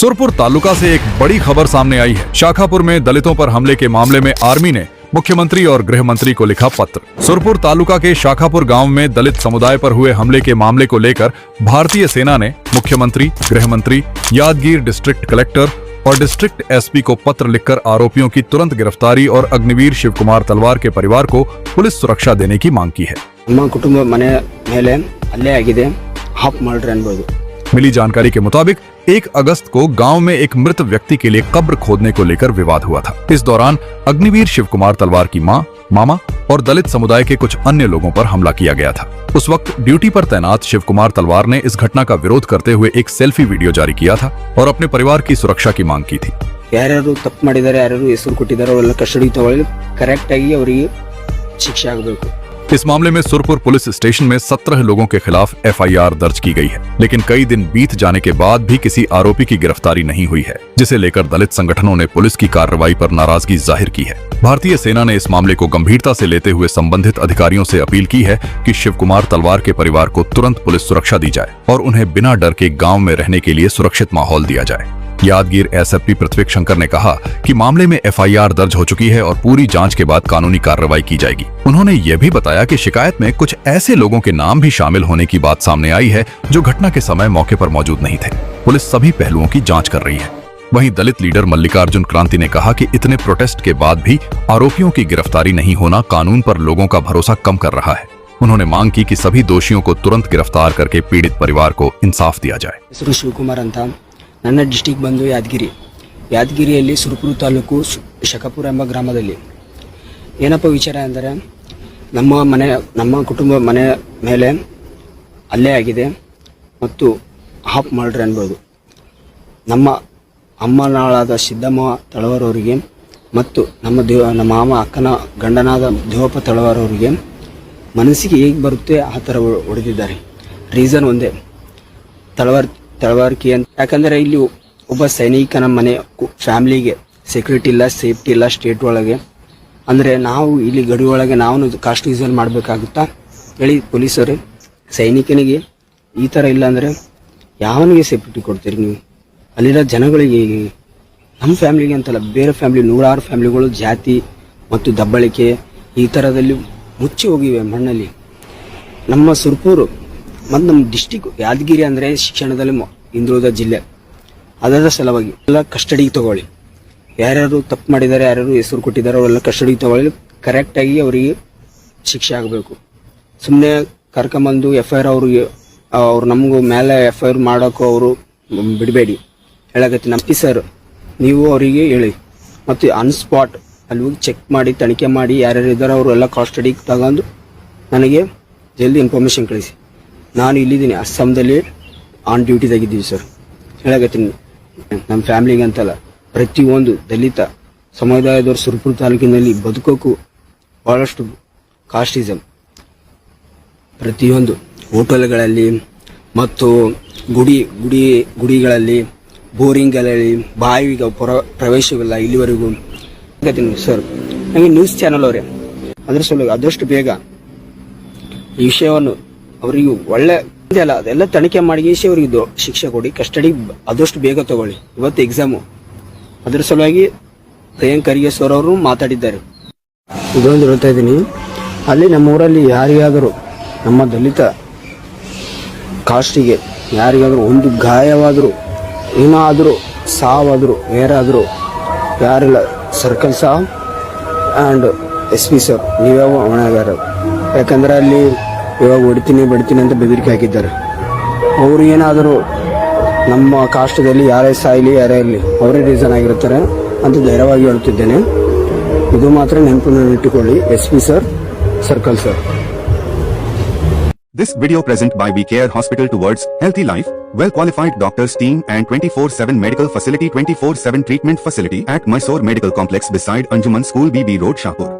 सुरपुर तालुका से एक बड़ी खबर सामने आई है। शाखापुर में दलितों पर हमले के मामले में आर्मी ने मुख्यमंत्री और गृह मंत्री को लिखा पत्र। सुरपुर तालुका के शाखापुर गांव में दलित समुदाय पर हुए हमले के मामले को लेकर भारतीय सेना ने मुख्यमंत्री, गृह मंत्री, यादगीर डिस्ट्रिक्ट कलेक्टर और डिस्ट्रिक्ट एसपी को पत्र लिखकर आरोपियों की तुरंत गिरफ्तारी और अग्निवीर शिव कुमार तलवार के परिवार को पुलिस सुरक्षा देने की मांग की है। मिली जानकारी के मुताबिक 1 अगस्त को गांव में एक मृत व्यक्ति के लिए कब्र खोदने को लेकर विवाद हुआ था। इस दौरान अग्निवीर शिव कुमार तलवार की मां, मामा और दलित समुदाय के कुछ अन्य लोगों पर हमला किया गया था। उस वक्त ड्यूटी पर तैनात शिव कुमार तलवार ने इस घटना का विरोध करते हुए एक सेल्फी वीडियो जारी किया था और अपने परिवार की सुरक्षा की मांग की थी। ಯಾರ್ಯಾರು ತಪ್ಪು ಮಾಡಿದ್ದಾರೆ, ಯಾರ್ಯಾರು ಹೆಸರು ಕೊಟ್ಟಿದ್ದಾರೆ ಅವರೆಲ್ಲ ಕಸ್ಟಡಿ ತಗೊಳ್ಳಿ, ಕರೆಕ್ಟ್ ಆಗಿ ಅವರಿಗೆ ಶಿಕ್ಷೆ ಆಗಬೇಕು। इस मामले में सुरपुर पुलिस स्टेशन में 17 लोगों के खिलाफ एफआईआर दर्ज की गई है, लेकिन कई दिन बीत जाने के बाद भी किसी आरोपी की गिरफ्तारी नहीं हुई है, जिसे लेकर दलित संगठनों ने पुलिस की कार्रवाई पर नाराजगी जाहिर की है। भारतीय सेना ने इस मामले को गंभीरता से लेते हुए संबंधित अधिकारियों से अपील की है कि शिव कुमार तलवार के परिवार को तुरंत पुलिस सुरक्षा दी जाए और उन्हें बिना डर के गाँव में रहने के लिए सुरक्षित माहौल दिया जाए। यादगीर एसएसपी पृथ्वी शंकर ने कहा कि मामले में एफआईआर दर्ज हो चुकी है और पूरी जांच के बाद कानूनी कार्रवाई की जाएगी। उन्होंने यह भी बताया कि शिकायत में कुछ ऐसे लोगों के नाम भी शामिल होने की बात सामने आई है जो घटना के समय मौके पर मौजूद नहीं थे। पुलिस सभी पहलुओं की जांच कर रही है। वहीं दलित लीडर मल्लिकार्जुन क्रांति ने कहा कि इतने प्रोटेस्ट के बाद भी आरोपियों की गिरफ्तारी नहीं होना कानून पर लोगों का भरोसा कम कर रहा है। उन्होंने मांग की कि सभी दोषियों को तुरंत गिरफ्तार करके पीड़ित परिवार को इंसाफ दिया जाए। शिवकुमार ನನ್ನ ಡಿಸ್ಟಿಕ್ ಬಂದು ಯಾದಗಿರಿಯಲ್ಲಿ ಸುರಪುರ ತಾಲೂಕು ಶಕಾಪುರ ಎಂಬ ಗ್ರಾಮದಲ್ಲಿ ಏನಪ್ಪ ವಿಚಾರ ಅಂದರೆ ನಮ್ಮ ಕುಟುಂಬ ಮನೆ ಮೇಲೆ ಹಲ್ಲೆ ಆಗಿದೆ ಮತ್ತು ಹಾಫ್ ಮರ್ಡರ್ ಅನ್ಬೋದು। ನಮ್ಮ ಅಮ್ಮನಾಳಾದ ಸಿದ್ದಮ್ಮ ತಳವಾರ್ ಅವರಿಗೆ ಮತ್ತು ನಮ್ಮ ಮಾಮ ಅಕ್ಕನ ಗಂಡನಾದ ದೇವಪ್ಪ ತಳವಾರ್ ಅವರಿಗೆ ಮನಸ್ಸಿಗೆ ಹೇಗೆ ಬರುತ್ತೆ ಆ ಥರ ಹೊಡೆದಿದ್ದಾರೆ। ರೀಸನ್ ಒಂದೇ, ತಳವಾರ್ಕಿ ಅಂತ। ಯಾಕಂದರೆ ಇಲ್ಲಿ ಒಬ್ಬ ಸೈನಿಕನ ಮನೆ ಫ್ಯಾಮಿಲಿಗೆ ಸೆಕ್ಯೂರಿಟಿ ಇಲ್ಲ, ಸೇಫ್ಟಿ ಇಲ್ಲ ಸ್ಟೇಟ್ ಒಳಗೆ, ಅಂದರೆ ನಾವು ಇಲ್ಲಿ ಗಡಿ ಒಳಗೆ ನಾವು ಕಾಸ್ಟಿಸಲ್ ಮಾಡಬೇಕಾಗುತ್ತಾ ಹೇಳಿ ಪೊಲೀಸರು ಸೈನಿಕನಿಗೆ ಈ ಥರ ಇಲ್ಲ ಅಂದರೆ ಯಾವನಿಗೆ ಸೇಫ್ಟಿ ಕೊಡ್ತೀರಿ ನೀವು? ಅಲ್ಲಿರೋ ಜನಗಳಿಗೆ, ನಮ್ಮ ಫ್ಯಾಮಿಲಿಗೆ ಅಂತಲ್ಲ ಬೇರೆ ಫ್ಯಾಮಿಲಿ, ನೂರಾರು ಫ್ಯಾಮಿಲಿಗಳು ಜಾತಿ ಮತ್ತು ದಬ್ಬಳಿಕೆ ಈ ಥರದಲ್ಲಿ ಮುಚ್ಚಿ ಹೋಗಿವೆ ಮಣ್ಣಲ್ಲಿ। ನಮ್ಮ ಸುರಪುರ ಮತ್ತು ನಮ್ಮ ಡಿಸ್ಟಿಕ್ ಯಾದಗಿರಿ ಅಂದರೆ ಶಿಕ್ಷಣದಲ್ಲಿ ಹಿಂದುಳಿದ ಜಿಲ್ಲೆ, ಅದರ ಸಲುವಾಗಿ ಎಲ್ಲ ಕಸ್ಟಡಿಗೆ ತಗೊಳ್ಳಿ, ಯಾರ್ಯಾರು ತಪ್ಪು ಮಾಡಿದ್ದಾರೆ, ಯಾರ್ಯಾರು ಹೆಸರು ಕೊಟ್ಟಿದ್ದಾರೆ ಅವರೆಲ್ಲ ಕಸ್ಟಡಿಗೆ ತಗೊಳ್ಳಿ, ಕರೆಕ್ಟಾಗಿ ಅವರಿಗೆ ಶಿಕ್ಷೆ ಆಗಬೇಕು। ಸುಮ್ಮನೆ ಕರ್ಕೊಂಬಂದು FIR ಅವ್ರು ನಮಗೂ ಮೇಲೆ FIR ಮಾಡೋಕ್ಕೂ ಅವರು ಬಿಡಬೇಡಿ ಹೇಳಕತ್ತಿ। ನಮ್ಮ ಸರ್ ನೀವು ಅವರಿಗೆ ಹೇಳಿ ಮತ್ತು ಆನ್ ಸ್ಪಾಟ್ ಅಲ್ಲಿ ಹೋಗಿ ಚೆಕ್ ಮಾಡಿ ತನಿಖೆ ಮಾಡಿ ಯಾರ್ಯಾರು ಇದ್ದಾರೆ ಅವರು ಎಲ್ಲ ಕಸ್ಟಡಿಗೆ ತಗೊಂಡು ನನಗೆ ಜಲ್ದಿ ಇನ್ಫಾರ್ಮೇಷನ್ ಕಳಿಸಿ। ನಾನು ಇಲ್ಲಿದ್ದೀನಿ, ಅಸ್ಸಾಂದಲ್ಲಿ ಆನ್ ಡ್ಯೂಟಿದಾಗಿದ್ದೀವಿ ಸರ್ ಹೇಳಕತ್ತೀನಿ। ನಮ್ಮ ಫ್ಯಾಮಿಲಿಗೆ ಅಂತಲ್ಲ, ಪ್ರತಿಯೊಂದು ದಲಿತ ಸಮುದಾಯದವರು ಸುರಪುರ ತಾಲೂಕಿನಲ್ಲಿ ಬದುಕೋಕ್ಕೂ ಭಾಳಷ್ಟು ಕಾಸ್ಟಿಸಮ್, ಪ್ರತಿಯೊಂದು ಹೋಟೆಲ್ಗಳಲ್ಲಿ ಮತ್ತು ಗುಡಿಗಳಲ್ಲಿ, ಬೋರಿಂಗ್ಗಳಲ್ಲಿ, ಬಾವಿಗೆ ಪ್ರವೇಶವಿಲ್ಲ ಇಲ್ಲಿವರೆಗೂ ಹೇಳ್ತೀನಿ ಸರ್। ನನಗೆ ನ್ಯೂಸ್ ಚಾನಲ್ ಅವರೇ ಅದ್ರ ಸಲುವಾಗಿ ಆದಷ್ಟು ಬೇಗ ಈ ವಿಷಯವನ್ನು ಅವರಿಗೆ ಒಳ್ಳೆ ಅಲ್ಲ ಅದೆಲ್ಲ ತನಿಖೆ ಮಾಡಿ ಅವರಿಗೆ ಶಿಕ್ಷೆ ಕೊಡಿ, ಕಸ್ಟಡಿ ಆದಷ್ಟು ಬೇಗ ತಗೊಳ್ಳಿ। ಇವತ್ತು ಎಕ್ಸಾಮು, ಅದರ ಸಲುವಾಗಿ ಪ್ರಿಯಾಂಕ್ ಖರ್ಗೆ ಸರ್ ಅವರು ಮಾತಾಡಿದ್ದಾರೆ। ಇದೊಂದು ಹೇಳ್ತಾ ಇದ್ದೀನಿ, ಅಲ್ಲಿ ನಮ್ಮ ಊರಲ್ಲಿ ಯಾರಿಗಾದರೂ ನಮ್ಮ ದಲಿತ ಕಾಸ್ಟಿಗೆ ಯಾರಿಗಾದರೂ ಒಂದು ಗಾಯವಾದರೂ, ಏನಾದರೂ ಸಾವಾದರೂ, ಯಾರಾದರೂ ಯಾರಿಲ್ಲ, ಸರ್ಕಲ್ ಸಾವ್ ಆ್ಯಂಡ್ SP ಸರ್ ನೀವೇ ಹೊಣೆಗಾರ। ಯಾಕಂದರೆ ಅಲ್ಲಿ ಇವಾಗ ಹೊಡಿತೀನಿ ಬಡಿತೀನಿ ಅಂತ ಬೆದರಿಕೆ ಹಾಕಿದ್ದಾರೆ। ಅವರು ಏನಾದರೂ ನಮ್ಮ ಕಾಷ್ಟದಲ್ಲಿ ಯಾರೇ ಸಾಯಲಿ ಯಾರೇ ಇರಲಿ ಅವರೇ ರೀಸನ್ ಆಗಿರ್ತಾರೆ ಅಂತ ಧೈರ್ಯವಾಗಿ ಹೇಳ್ತಿದ್ದೇನೆ। ಇದು ಮಾತ್ರ ನೆನಪಿನಲ್ಲಿಟ್ಟುಕೊಳ್ಳಿ, SP sir, circle sir. This video present by We Care Hospital towards healthy life, well qualified doctors team and 24/7 medical facility, 24/7 treatment facility at Mysore Medical Complex beside Anjuman School, BB Road, Shahpur.